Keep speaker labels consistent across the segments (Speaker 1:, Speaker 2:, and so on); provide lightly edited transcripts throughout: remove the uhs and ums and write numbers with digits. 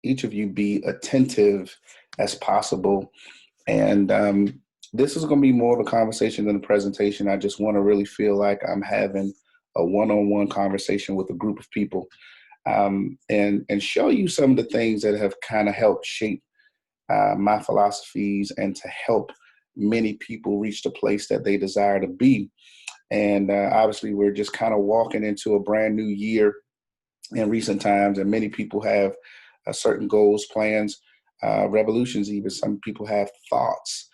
Speaker 1: each of you be attentive as possible. And this is going to be more of a conversation than a presentation. I just want to really feel like I'm having a one-on-one conversation with a group of people, and show you some of the things that have kind of helped shape my philosophies and to help many people reach the place that they desire to be. And obviously, we're just kind of walking into a brand new year in recent times, and many people have certain goals, plans, revolutions even. Some people have thoughts.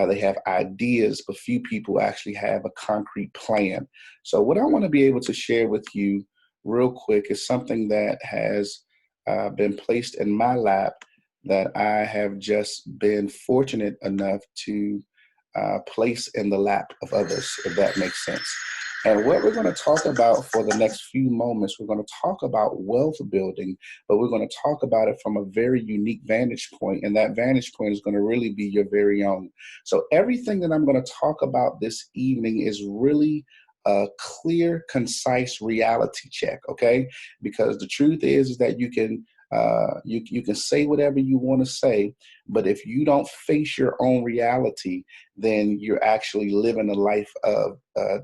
Speaker 1: They have ideas, but few people actually have a concrete plan. So what I want to be able to share with you real quick is something that has been placed in my lap that I have just been fortunate enough to place in the lap of others, if that makes sense. And what we're going to talk about for the next few moments, we're going to talk about wealth building, but we're going to talk about it from a very unique vantage point. And that vantage point is going to really be your very own. So everything that I'm going to talk about this evening is really a clear, concise reality check, okay? Because the truth is that you can say whatever you want to say, but if you don't face your own reality, then you're actually living a life of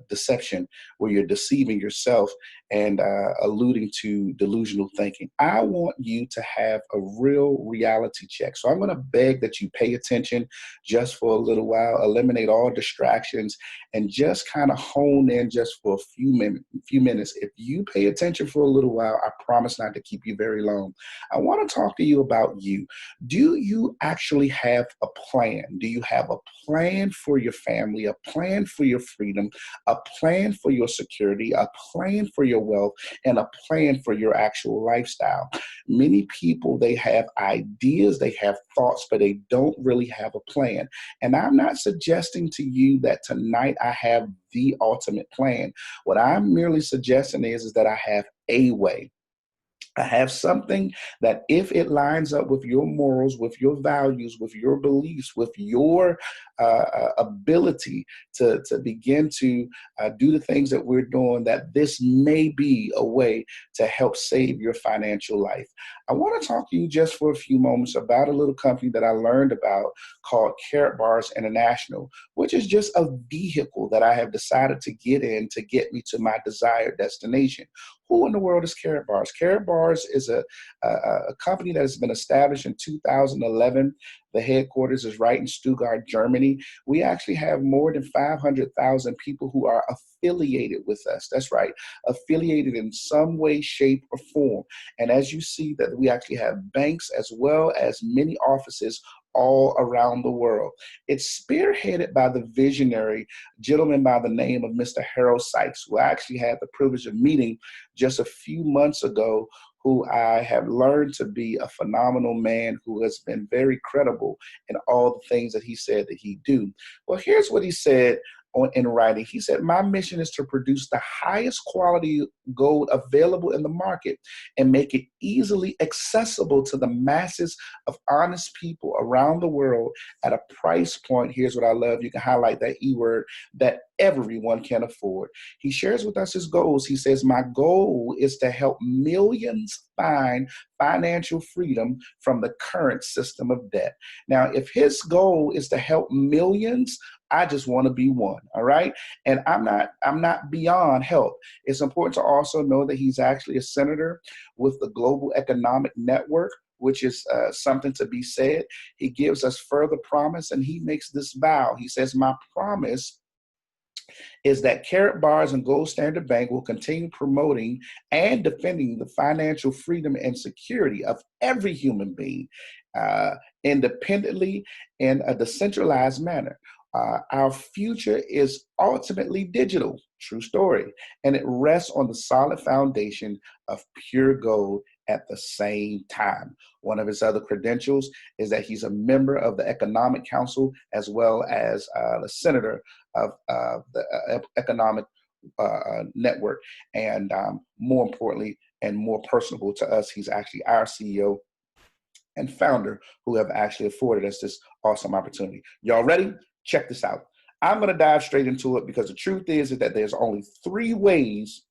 Speaker 1: deception where you're deceiving yourself and alluding to delusional thinking. I want you to have a real reality check. So I'm going to beg that you pay attention just for a little while, eliminate all distractions, and just kind of hone in just for a few minutes. If you pay attention for a little while, I promise not to keep you very long. I want to talk to you about you. Do you actually have a plan? Do you have a plan for your family, a plan for your freedom, a plan for your security, a plan for your wealth, and a plan for your actual lifestyle? Many people, they have ideas, they have thoughts, but they don't really have a plan. And I'm not suggesting to you that tonight I have the ultimate plan. What I'm merely suggesting is that I have a way. I have something that if it lines up with your morals, with your values, with your beliefs, with your ability to begin to do the things that we're doing, that this may be a way to help save your financial life. I want to talk to you just for a few moments about a little company that I learned about called Carrot Bars International, which is just a vehicle that I have decided to get in to get me to my desired destination. Who in the world is Carrot Bars? Carrot Bars is a company that has been established in 2011. The headquarters is right in Stuttgart, Germany. We actually have more than 500,000 people who are affiliated with us. That's right, affiliated in some way, shape, or form. And as you see that we actually have banks as well as many offices all around the world. It's spearheaded by the visionary gentleman by the name of Mr. Harold Sykes, who I actually had the privilege of meeting just a few months ago, who I have learned to be a phenomenal man who has been very credible in all the things that he said that he do. Well, here's what he said in writing. He said, my mission is to produce the highest quality gold available in the market and make it easily accessible to the masses of honest people around the world at a price point. Here's what I love. You can highlight that E word, that everyone can afford. He shares with us his goals. He says, my goal is to help millions find financial freedom from the current system of debt. Now, if his goal is to help millions, I just want to be one, all right? And I'm not beyond help. It's important to also know that he's actually a senator with the Global Economic Network, which is something to be said. He gives us further promise, and he makes this vow. He says, my promise is that Carrot Bars and Gold Standard Bank will continue promoting and defending the financial freedom and security of every human being independently in a decentralized manner. Our future is ultimately digital, true story, and it rests on the solid foundation of pure gold at the same time. One of his other credentials is that he's a member of the Economic Council as well as the senator of the Economic Network. And more importantly, and more personable to us, he's actually our CEO and founder who have actually afforded us this awesome opportunity. Y'all ready? Check this out. I'm going to dive straight into it because the truth is that there's only three ways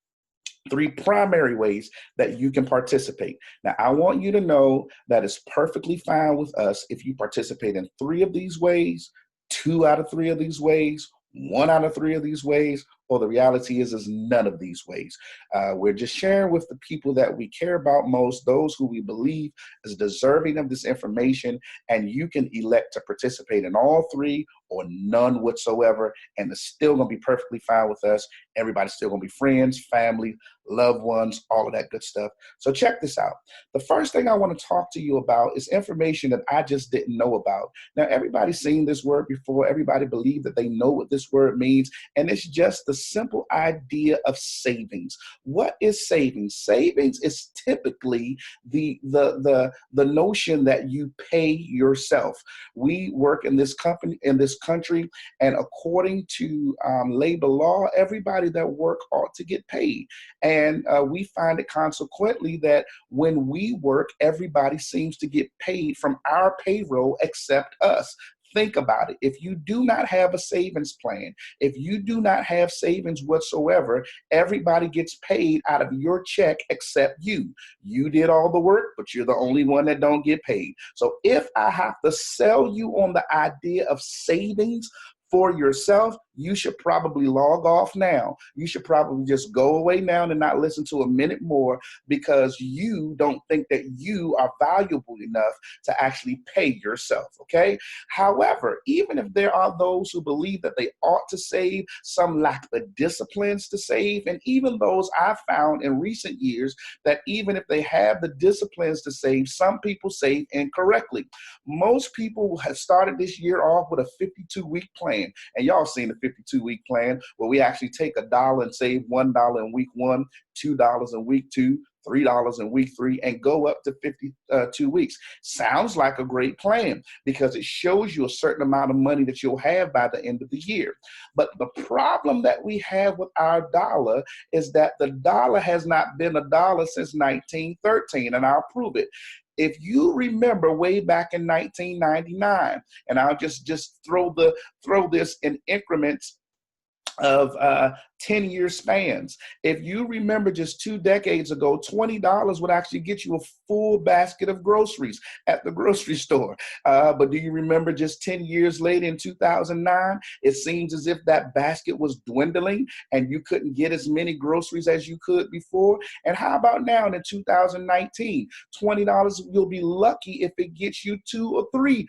Speaker 1: Three primary ways that you can participate. Now, I want you to know that it's perfectly fine with us if you participate in three of these ways, two out of three of these ways, one out of three of these ways, or the reality is none of these ways. We're just sharing with the people that we care about most, those who we believe is deserving of this information, and you can elect to participate in all three or none whatsoever, and it's still going to be perfectly fine with us. Everybody's still going to be friends, family, loved ones, all of that good stuff. So check this out. The first thing I want to talk to you about is information that I just didn't know about. Now, everybody's seen this word before. Everybody believes that they know what this word means, and it's just the simple idea of savings. What is savings? Savings is typically the notion that you pay yourself. We work in this country, and according to labor law, everybody that work ought to get paid. And we find it consequently that when we work, everybody seems to get paid from our payroll except us. Think about it. If you do not have a savings plan, if you do not have savings whatsoever, everybody gets paid out of your check except you. You did all the work, but you're the only one that don't get paid. So if I have to sell you on the idea of savings for yourself, you should probably log off now. You should probably just go away now and not listen to a minute more, because you don't think that you are valuable enough to actually pay yourself, okay? However, even if there are those who believe that they ought to save, some lack the disciplines to save, and even those I've found in recent years that even if they have the disciplines to save, some people save incorrectly. Most people have started this year off with a 52-week plan, and y'all seen the 52-week plan where we actually take $1 and save $1 in week 1, $2 in week 2, $3 in week 3, and go up to 52 weeks. Sounds like a great plan because it shows you a certain amount of money that you'll have by the end of the year. But the problem that we have with our dollar is that the dollar has not been a dollar since 1913, and I'll prove it. If you remember way back in 1999, and I'll just throw this in increments of 10-year spans. If you remember just 2 decades ago, $20 would actually get you a full basket of groceries at the grocery store. But do you remember just 10 years later in 2009, it seems as if that basket was dwindling and you couldn't get as many groceries as you could before. And how about now in 2019, $20, you'll be lucky if it gets you 2 or 3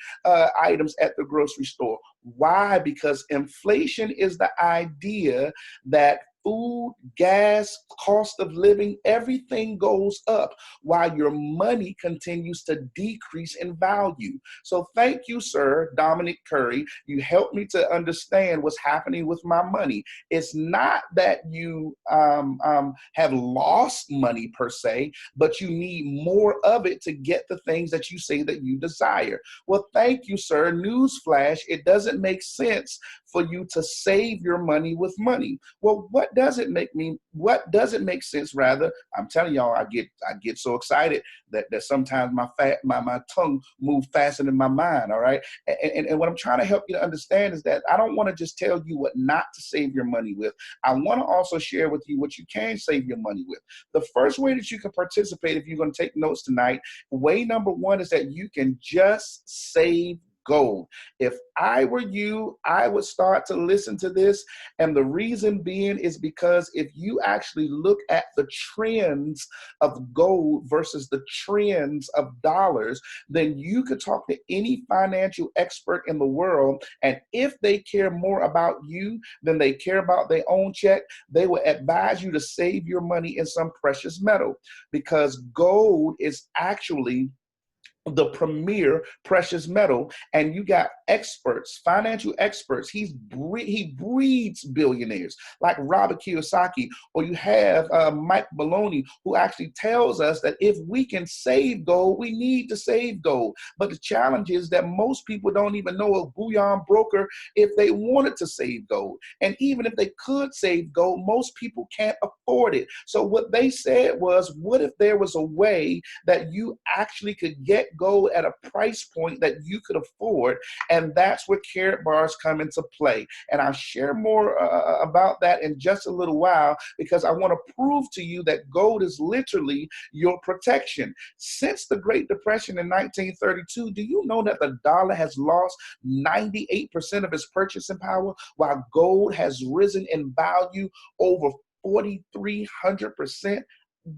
Speaker 1: items at the grocery store. Why? Because inflation is the idea that food, gas, cost of living, everything goes up while your money continues to decrease in value. So thank you, sir, Dominic Curry. You helped me to understand what's happening with my money. It's not that you have lost money per se, but you need more of it to get the things that you say that you desire. Well, thank you, sir. Newsflash, it doesn't make sense for you to save your money with money. Well, what does it make sense rather? I'm telling y'all, I get so excited that sometimes my tongue moves faster than my mind, all right? And what I'm trying to help you to understand is that I don't want to just tell you what not to save your money with. I want to also share with you what you can save your money with. The first way that you can participate, if you're going to take notes tonight, way number 1 is that you can just save gold. If I were you, I would start to listen to this. And the reason being is because if you actually look at the trends of gold versus the trends of dollars, then you could talk to any financial expert in the world. And if they care more about you than they care about their own check, they will advise you to save your money in some precious metal, because gold is actually the premier precious metal. And you got experts, financial experts. He breeds billionaires like Robert Kiyosaki, or you have Mike Maloney, who actually tells us that if we can save gold, we need to save gold. But the challenge is that most people don't even know a bullion broker if they wanted to save gold. And even if they could save gold, most people can't afford it. So what they said was, what if there was a way that you actually could get gold at a price point that you could afford. And that's where Carrot Bars come into play. And I'll share more about that in just a little while, because I want to prove to you that gold is literally your protection. Since the Great Depression in 1932, do you know that the dollar has lost 98% of its purchasing power, while gold has risen in value over 4,300%?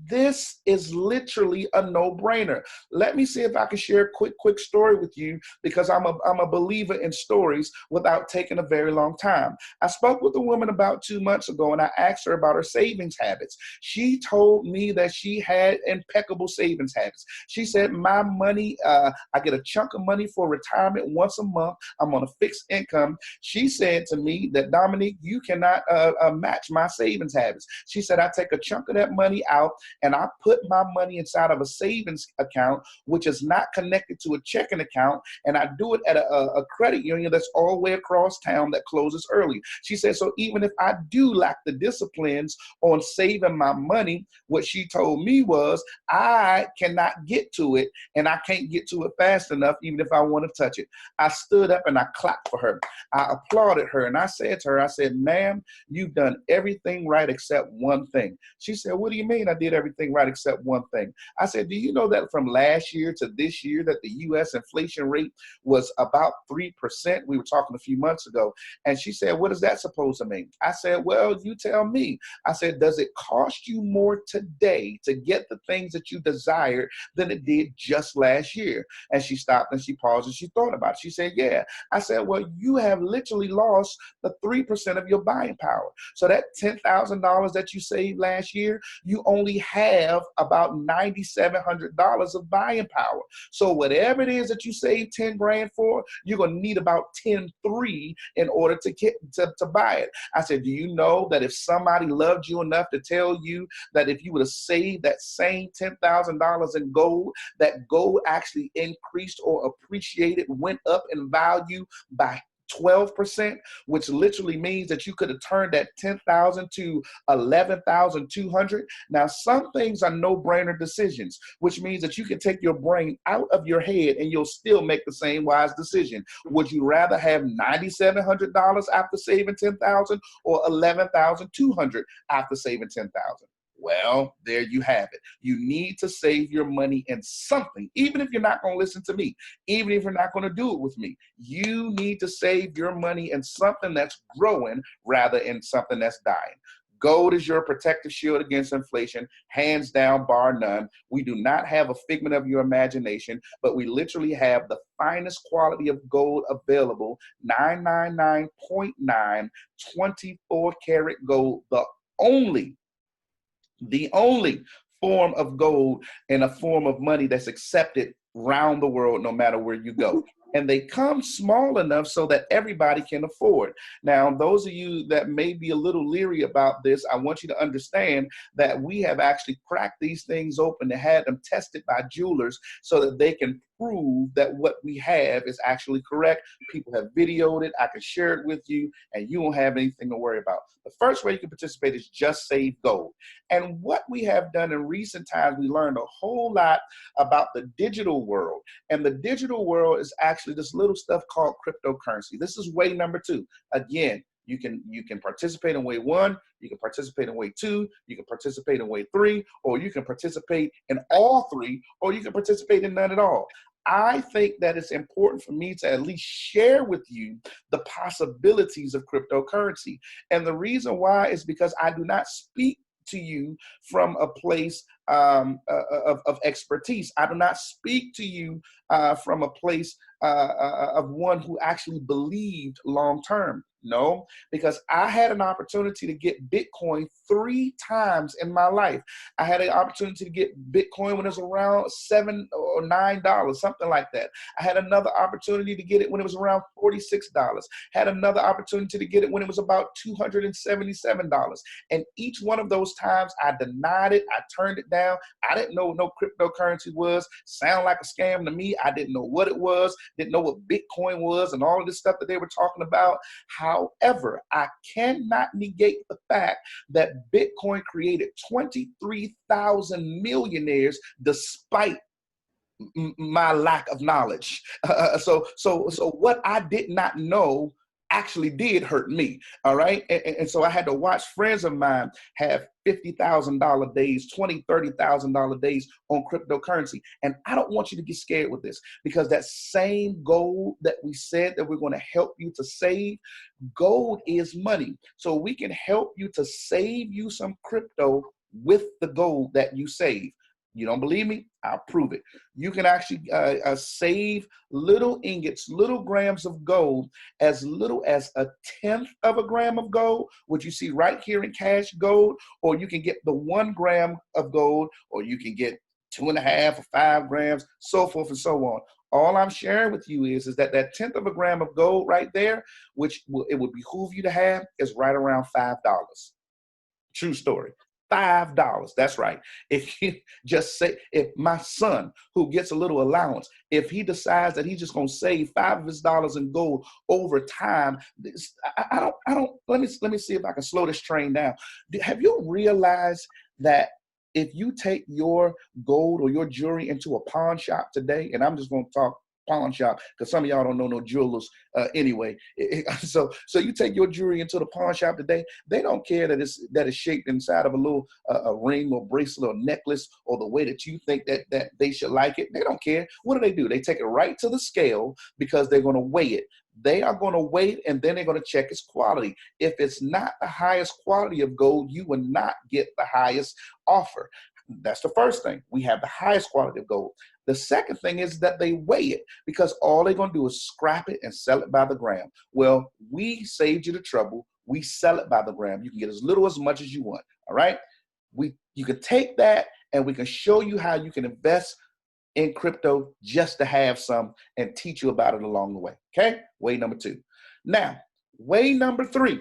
Speaker 1: This is literally a no-brainer. Let me see if I can share a quick story with you, because I'm a believer in stories without taking a very long time. I spoke with a woman about 2 months ago, and I asked her about her savings habits. She told me that she had impeccable savings habits. She said, my money, I get a chunk of money for retirement once a month. I'm on a fixed income. She said to me that, Dominique, you cannot match my savings habits. She said, I take a chunk of that money out and I put my money inside of a savings account, which is not connected to a checking account, and I do it at a credit union that's all the way across town that closes early. She said, so even if I do lack the disciplines on saving my money, what she told me was, I cannot get to it, and I can't get to it fast enough, even if I want to touch it. I stood up and I clapped for her. I applauded her, and I said to her, I said, ma'am, you've done everything right except one thing. She said, what do you mean I did everything right except one thing? I said, do you know that from last year to this year that the U.S. inflation rate was about 3%? We were talking a few months ago. And she said, what is that supposed to mean? I said, well, you tell me. I said, does it cost you more today to get the things that you desired than it did just last year? And she stopped and she paused and she thought about it. She said, yeah. I said, well, you have literally lost the 3% of your buying power. So that $10,000 that you saved last year, you only have about $9,700 of buying power. So whatever it is that you save 10 grand for, you're going to need about 10.3 in order to get to buy it. I said, do you know that if somebody loved you enough to tell you that if you would have saved that same $10,000 in gold, that gold actually increased or appreciated, went up in value by 12%, which literally means that you could have turned that 10,000 to 11,200. Now, some things are no-brainer decisions, which means that you can take your brain out of your head and you'll still make the same wise decision. Would you rather have $9,700 after saving 10,000 or 11,200 after saving 10,000? Well, there you have it. You need to save your money in something, even if you're not going to listen to me, even if you're not going to do it with me. You need to save your money in something that's growing rather than something that's dying. Gold is your protective shield against inflation, hands down, bar none. We do not have a figment of your imagination, but we literally have the finest quality of gold available, 999.9, 24-karat gold, the only form of gold and a form of money that's accepted around the world, no matter where you go. And they come small enough so that everybody can afford. Now, those of you that may be a little leery about this, I want you to understand that we have actually cracked these things open and had them tested by jewelers so that they can prove that what we have is actually correct. People have videoed it. I can share it with you, and you won't have anything to worry about. The first way you can participate is just save gold. And what we have done in recent times, we learned a whole lot about the digital world. And the digital world is actually this little stuff called cryptocurrency. This is way number 2. Again, you can participate in way 1, you can participate in way 2, you can participate in way 3, or you can participate in all 3, or you can participate in none at all. I think that it's important for me to at least share with you the possibilities of cryptocurrency. And the reason why is because I do not speak to you from a place of expertise. I do not speak to you from a place of one who actually believed long term. No, because I had an opportunity to get Bitcoin 3 times in my life. I had an opportunity to get Bitcoin when it was around $7 or $9, something like that. I had another opportunity to get it when it was around $46. Had another opportunity to get it when it was about $277. And each one of those times I denied it. I turned it down. I didn't know what no cryptocurrency was. Sound like a scam to me. I didn't know what it was. Didn't know what Bitcoin was and all of this stuff that they were talking about. However, I cannot negate the fact that Bitcoin created 23,000 millionaires despite my lack of knowledge. So what I did not know actually did hurt me. All right. And so I had to watch friends of mine have $50,000 days, $20,000, $30,000 days on cryptocurrency. And I don't want you to get scared with this, because that same goal that we said that we're going to help you to save, gold is money. So we can help you to save you some crypto with the gold that you save. You don't believe me? I'll prove it. You can actually save little ingots, little grams of gold, as little as 1/10 of a gram of gold, which you see right here in Cash Gold, or you can get the 1 gram of gold, or you can get 2.5 or 5 grams, so forth and so on. All I'm sharing with you is that 1/10 of a gram of gold right there, which it would behoove you to have, is right around $5. True story. $5. That's right. If you just say, if my son who gets a little allowance, if he decides that he's just going to save $5 of his dollars in gold over time, I don't, let me see if I can slow this train down. Have you realized that if you take your gold or your jewelry into a pawn shop today, and I'm just going to talk pawn shop because some of y'all don't know no jewelers anyway. So you take your jewelry into the pawn shop today, they don't care that it's shaped inside of a little a ring or bracelet or necklace or the way that you think that they should like it. They don't care. What do? They take it right to the scale because they're going to weigh it. They are going to weigh it, and then they're going to check its quality. If it's not the highest quality of gold, you will not get the highest offer. That's the first thing. We have the highest quality of gold. The second thing is that they weigh it, because all they're going to do is scrap it and sell it by the gram. Well, we saved you the trouble. We sell it by the gram. You can get as little as much as you want. All right. You can take that and we can show you how you can invest in crypto just to have some and teach you about it along the way. Okay. Way number 2. Now, way number 3.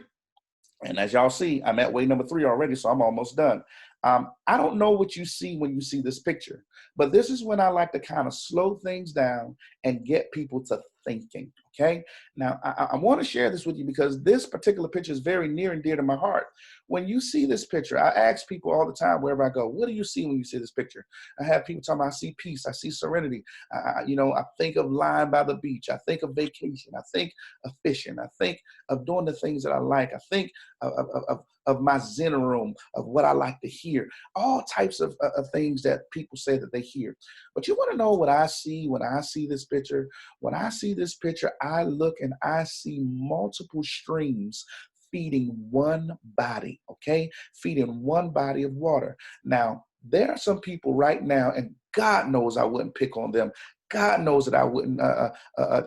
Speaker 1: And as y'all see, I'm at way number 3 already, so I'm almost done. I don't know what you see when you see this picture, but this is when I like to kind of slow things down and get people to thinking, okay? Now, I want to share this with you because this particular picture is very near and dear to my heart. When you see this picture, I ask people all the time wherever I go, what do you see when you see this picture? I have people tell me, I see peace, I see serenity. I think of lying by the beach. I think of vacation. I think of fishing. I think of doing the things that I like. I think of my Zen room, of what I like to hear, all types of things that people say that they hear. But you want to know what I see when I see this picture? When I see this picture, I look and I see multiple streams feeding one body, okay? Feeding one body of water. Now, there are some people right now, and God knows I wouldn't pick on them. God knows that I wouldn't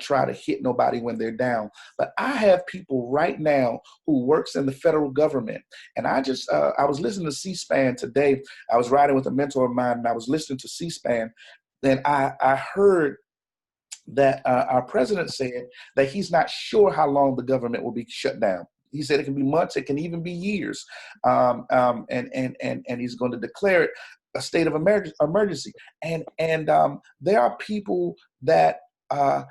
Speaker 1: try to hit nobody when they're down. But I have people right now who works in the federal government. And I was listening to C-SPAN today. I was riding with a mentor of mine, and I was listening to C-SPAN. Then I heard that our president said that he's not sure how long the government will be shut down. He said it can be months, it can even be years, and he's going to declare it a state of emergency. And there are people that there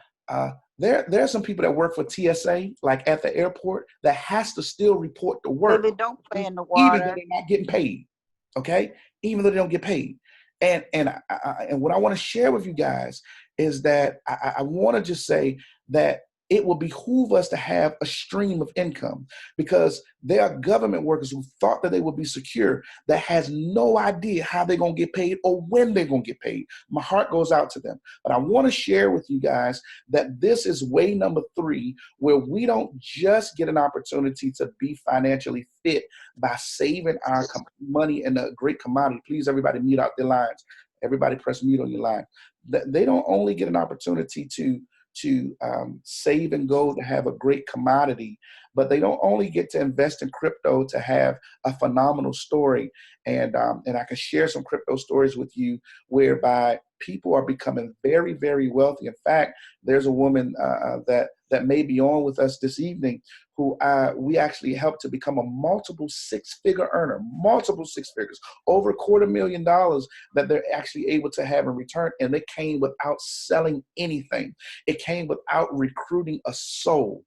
Speaker 1: are some people that work for TSA, like at the airport, that has to still report to work.
Speaker 2: They don't play in the water,
Speaker 1: even though they're not getting paid. Okay, even though they don't get paid. And what I want to share with you guys is that I want to just say that it will behoove us to have a stream of income, because there are government workers who thought that they would be secure that has no idea how they're going to get paid or when they're going to get paid. My heart goes out to them. But I want to share with you guys that this is way number 3, where we don't just get an opportunity to be financially fit by saving our money in a great commodity. Please, everybody, mute out their lines. Everybody press mute on your line. They don't only get an opportunity to save and gold to have a great commodity, but they don't only get to invest in crypto to have a phenomenal story. And I can share some crypto stories with you whereby people are becoming very, very wealthy. In fact, there's a woman that may be on with us this evening who we actually helped to become a multiple 6-figure earner, multiple 6 figures, over $250,000 that they're actually able to have in return. And they came without selling anything. It came without recruiting a soul.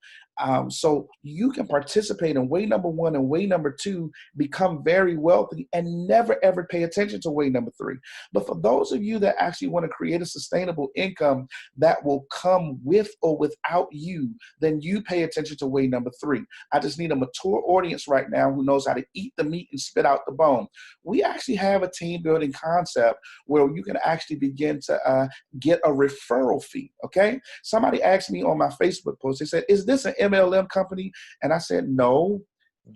Speaker 1: So you can participate in way number one and way number two, become very wealthy, and never ever pay attention to way number three. But for those of you that actually want to create a sustainable income that will come with or without you, then you pay attention to way number three. I just need a mature audience right now who knows how to eat the meat and spit out the bone. We actually have a team building concept where you can actually begin to get a referral fee. Okay. Somebody asked me on my Facebook post, they said, is this an MLM company? And I said, no,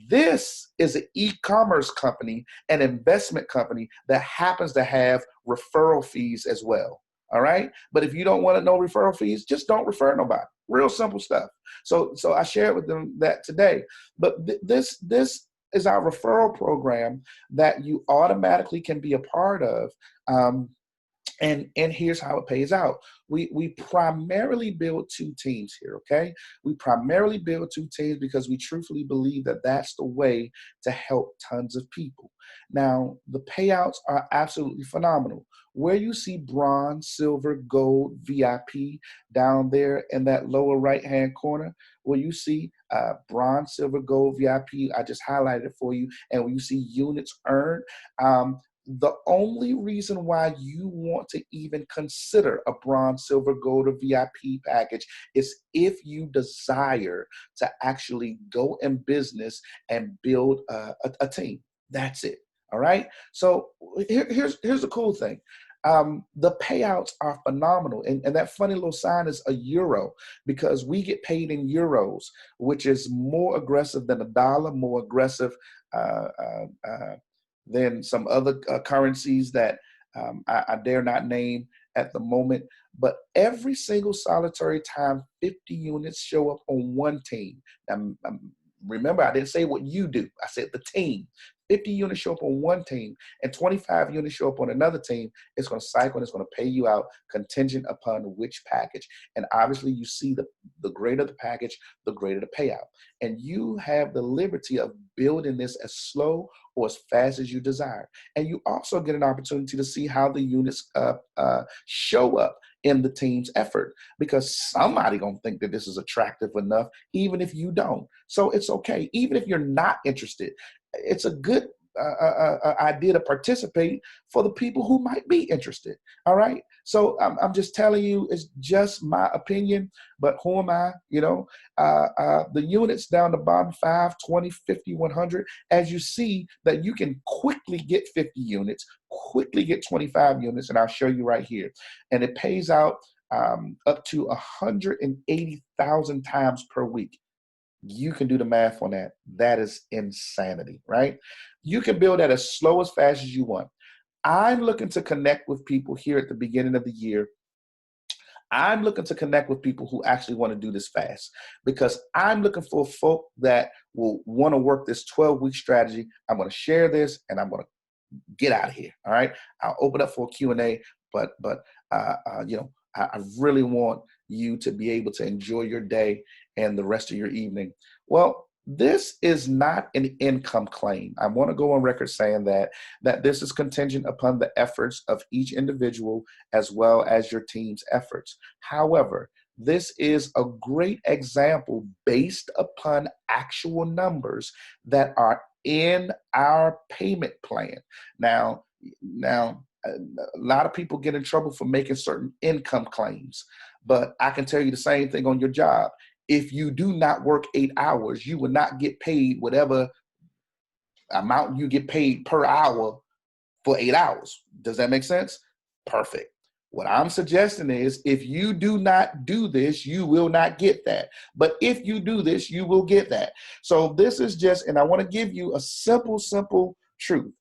Speaker 1: this is an e-commerce company, an investment company that happens to have referral fees as well. All right. But if you don't want to know referral fees, just don't refer nobody. Real simple stuff. So I shared with them that today. But this is our referral program that you automatically can be a part of. And here's how it pays out. We primarily build two teams here, okay? We primarily build two teams because we truthfully believe that that's the way to help tons of people. Now, the payouts are absolutely phenomenal. Where you see bronze, silver, gold, VIP down there in that lower right-hand corner, where you see bronze, silver, gold, VIP, I just highlighted it for you, and when you see units earned, the only reason why you want to even consider a bronze, silver, gold, or VIP package is if you desire to actually go in business and build a team. That's it. All right. So here's the cool thing. The payouts are phenomenal. And that funny little sign is a euro because we get paid in euros, which is more aggressive than a dollar, more aggressive than some other currencies that I dare not name at the moment. But every single solitary time 50 units show up on one team. Now, remember, I didn't say what you do. I said the team. 50 units show up on one team and 25 units show up on another team. It's going to cycle and it's going to pay you out contingent upon which package. And obviously you see the greater the package, the greater the payout. And you have the liberty of building this as slow or as fast as you desire. And you also get an opportunity to see how the units show up in the team's effort, because somebody gonna think that this is attractive enough, even if you don't. So it's okay. Even if you're not interested, it's a good idea to participate for the people who might be interested. All right. So I'm just telling you, it's just my opinion, but who am I? You know, the units down the bottom, 5, 20, 50, 100, as you see that you can quickly get 50 units, quickly get 25 units. And I'll show you right here. And it pays out up to 180,000 times per week. You can do the math on that. That is insanity, right? You can build that as slow as fast as you want. I'm looking to connect with people here at the beginning of the year. I'm looking to connect with people who actually want to do this fast, because I'm looking for folk that will want to work this 12-week strategy. I'm going to share this and I'm going to get out of here. All right. I'll open up for a Q&A, but you know, I really want you to be able to enjoy your day and the rest of your evening. Well, this is not an income claim. I want to go on record saying that this is contingent upon the efforts of each individual as well as your team's efforts. However, this is a great example based upon actual numbers that are in our payment plan. Now, a lot of people get in trouble for making certain income claims, but I can tell you the same thing on your job. If you do not work 8 hours, you will not get paid whatever amount you get paid per hour for 8 hours. Does that make sense? Perfect. What I'm suggesting is if you do not do this, you will not get that. But if you do this, you will get that. So this is just, and I want to give you a simple truth.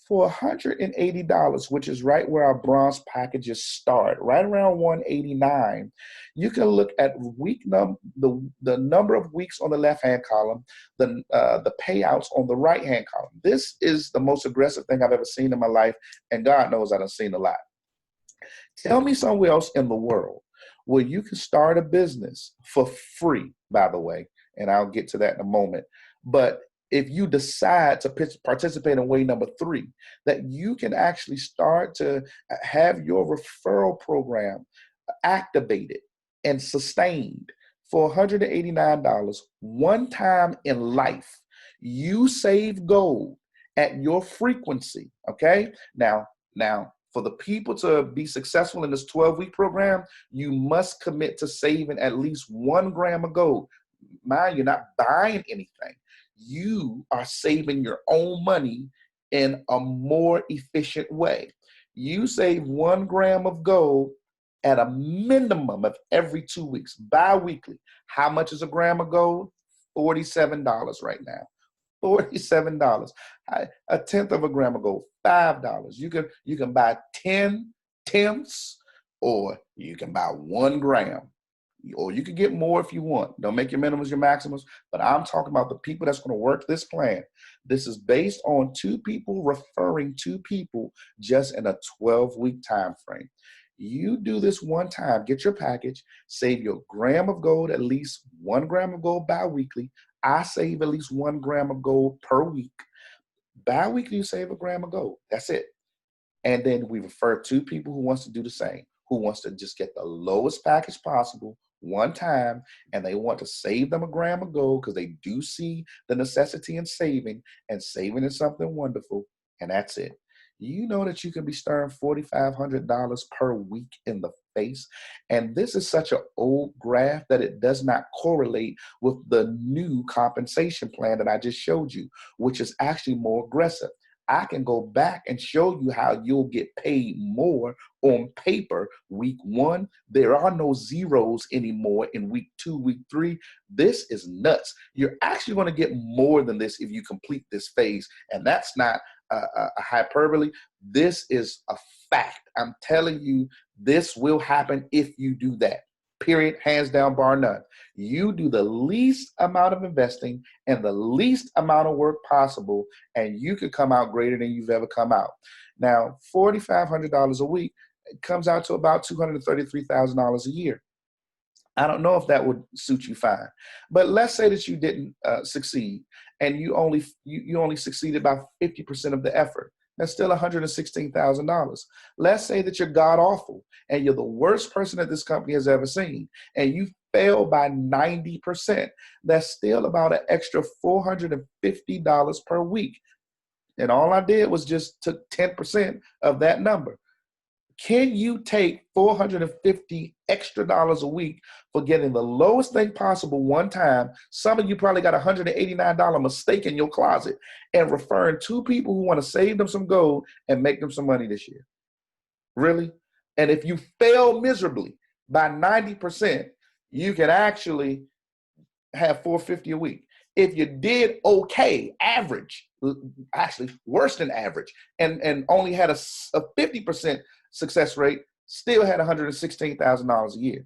Speaker 1: For $180, which is right where our bronze packages start, right around 189, you can look at the number of weeks on the left-hand column, the payouts on the right-hand column. This is the most aggressive thing I've ever seen in my life, and God knows I've seen a lot. Tell me somewhere else in the world where you can start a business for free, by the way, and I'll get to that in a moment. But if you decide to participate in way number 3, that you can actually start to have your referral program activated and sustained For $189, one time in life, you save gold at your frequency, okay? Now, for the people to be successful in this 12-week program, you must commit to saving at least 1 gram of gold. Mind, you're not buying anything. You are saving your own money in a more efficient way. You save 1 gram of gold at a minimum of every 2 weeks, bi-weekly. How much is a gram of gold? $47 right now. $47. A tenth of a gram of gold, $5. You can buy 10 tenths, or you can buy 1 gram. Or you can get more if you want. Don't make your minimums your maximums. But I'm talking about the people that's going to work this plan. This is based on 2 people referring 2 people just in a 12-week time frame. You do this one time, get your package, save your gram of gold, at least 1 gram of gold bi-weekly. I save at least 1 gram of gold per week. Bi-weekly, you save a gram of gold. That's it. And then we refer 2 people who wants to do the same, who wants to just get the lowest package possible one time, and they want to save them a gram of gold because they do see the necessity in saving, and saving is something wonderful, and that's it. You know that you can be staring $4,500 per week in the face. And this is such an old graph that it does not correlate with the new compensation plan that I just showed you, which is actually more aggressive. I can go back and show you how you'll get paid more on paper week 1. There are no zeros anymore in week 2, week 3. This is nuts. You're actually going to get more than this if you complete this phase. And that's not a hyperbole. This is a fact. I'm telling you, this will happen if you do that. Period. Hands down, bar none. You do the least amount of investing and the least amount of work possible, and you could come out greater than you've ever come out. Now, $4,500 a week comes out to about $233,000 a year. I don't know if that would suit you fine, but let's say that you didn't succeed, and you only succeeded by 50% of the effort. That's still $116,000. Let's say that you're god awful and you're the worst person that this company has ever seen, and you fail by 90%. That's still about an extra $450 per week. And all I did was just took 10% of that number. Can you take $450 extra a week for getting the lowest thing possible one time? Some of you probably got a $189 mistake in your closet, and referring 2 people who want to save them some gold and make them some money this year. Really? And if you fail miserably by 90%, you can actually have $450 a week. If you did okay, average, actually worse than average, and only had a 50% success rate, still had $116,000 a year.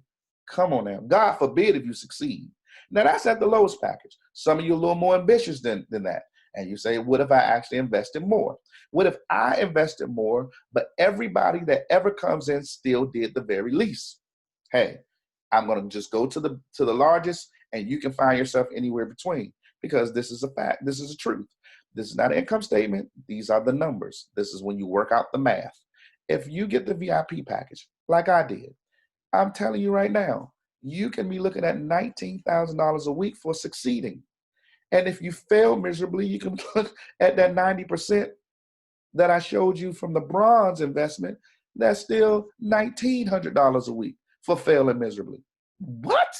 Speaker 1: Come on now. God forbid if you succeed. Now that's at the lowest package. Some of you are a little more ambitious than that. And you say, what if I actually invested more? What if I invested more, but everybody that ever comes in still did the very least? Hey, I'm going to just go to the largest, and you can find yourself anywhere between, because this is a fact. This is a truth. This is not an income statement. These are the numbers. This is when you work out the math. If you get the VIP package, like I did, I'm telling you right now, you can be looking at $19,000 a week for succeeding. And if you fail miserably, you can look at that 90% that I showed you from the bronze investment. That's still $1,900 a week for failing miserably. What?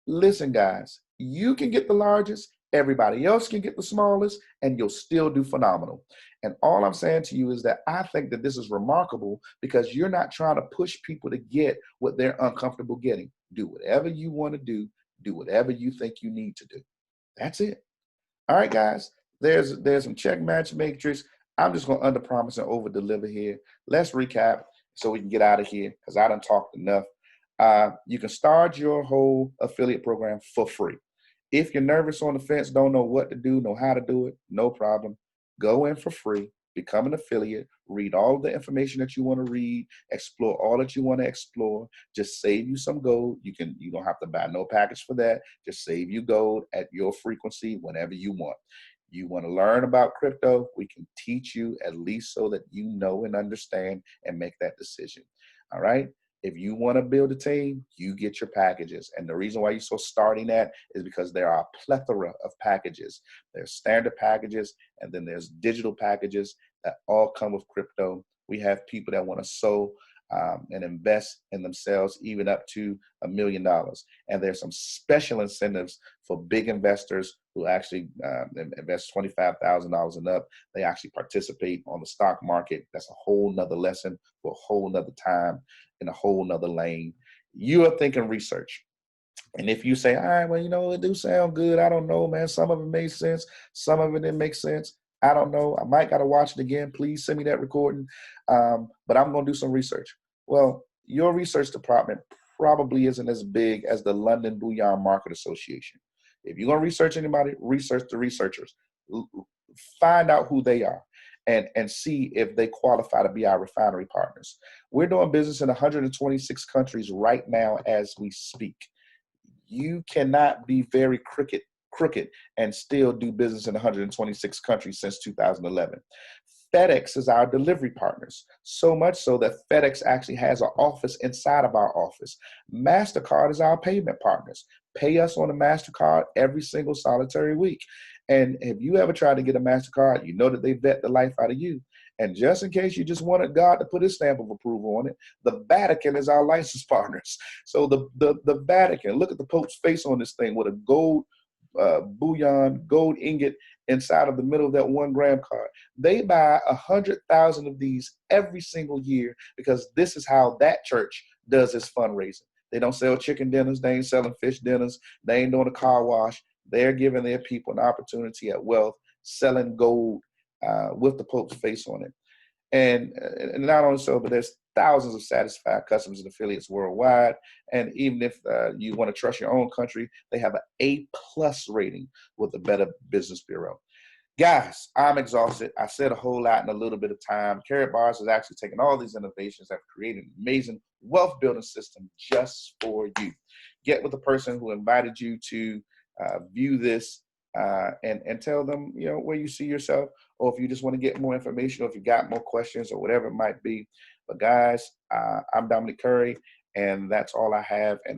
Speaker 1: Listen, guys, you can get the largest, everybody else can get the smallest, and you'll still do phenomenal. And all I'm saying to you is that I think that this is remarkable because you're not trying to push people to get what they're uncomfortable getting. Do whatever you want to do whatever you think you need to do. That's it. All right, guys, there's some check match matrix. I'm just going to under promise and over deliver here. Let's recap so we can get out of here because I done talked enough. You can start your whole affiliate program for free. If you're nervous on the fence, don't know what to do, know how to do it, no problem. Go in for free, become an affiliate, read all the information that you want to read, explore all that you want to explore. Just save you some gold. You don't have to buy no package for that. Just save you gold at your frequency whenever you want. You want to learn about crypto, we can teach you at least so that you know and understand and make that decision. All right. If you want to build a team, you get your packages. And the reason why you're so starting that is because there are a plethora of packages. There's standard packages, and then there's digital packages that all come with crypto. We have people that want to sow and invest in themselves, even up to $1 million. And there's some special incentives for big investors who actually invest $25,000 and up. They actually participate on the stock market. That's a whole nother lesson for a whole nother time in a whole nother lane. You are thinking research. And if you say, all right, well, it do sound good. I don't know, man. Some of it made sense. Some of it didn't make sense. I don't know. I might got to watch it again. Please send me that recording. But I'm going to do some research. Well, your research department probably isn't as big as the London Bullion Market Association. If you're going to research anybody, research the researchers. Find out who they are and see if they qualify to be our refinery partners. We're doing business in 126 countries right now as we speak. You cannot be very crooked and still do business in 126 countries since 2011. FedEx is our delivery partners, so much so that FedEx actually has an office inside of our office. MasterCard is our payment partners. Pay us on a MasterCard every single solitary week. And if you ever tried to get a MasterCard, you know that they vet the life out of you. And just in case you just wanted God to put his stamp of approval on it, the Vatican is our license partners. So the Vatican, look at the Pope's face on this thing with a gold bullion, gold ingot inside of the middle of that 1 gram card. They buy 100,000 of these every single year because this is how that church does its fundraising. They don't sell chicken dinners. They ain't selling fish dinners. They ain't doing a car wash. They're giving their people an opportunity at wealth, selling gold with the Pope's face on it. And not only so, but there's thousands of satisfied customers and affiliates worldwide. And even if you want to trust your own country, they have an A+ rating with the Better Business Bureau. Guys, I'm exhausted. I said a whole lot in a little bit of time. Carrot Bars has actually taken all these innovations that have created an amazing wealth building system just for you. Get with the person who invited you to view this and tell them, where you see yourself, or if you just want to get more information, or if you got more questions or whatever it might be. But guys, I'm Dominic Curry, and that's all I have. And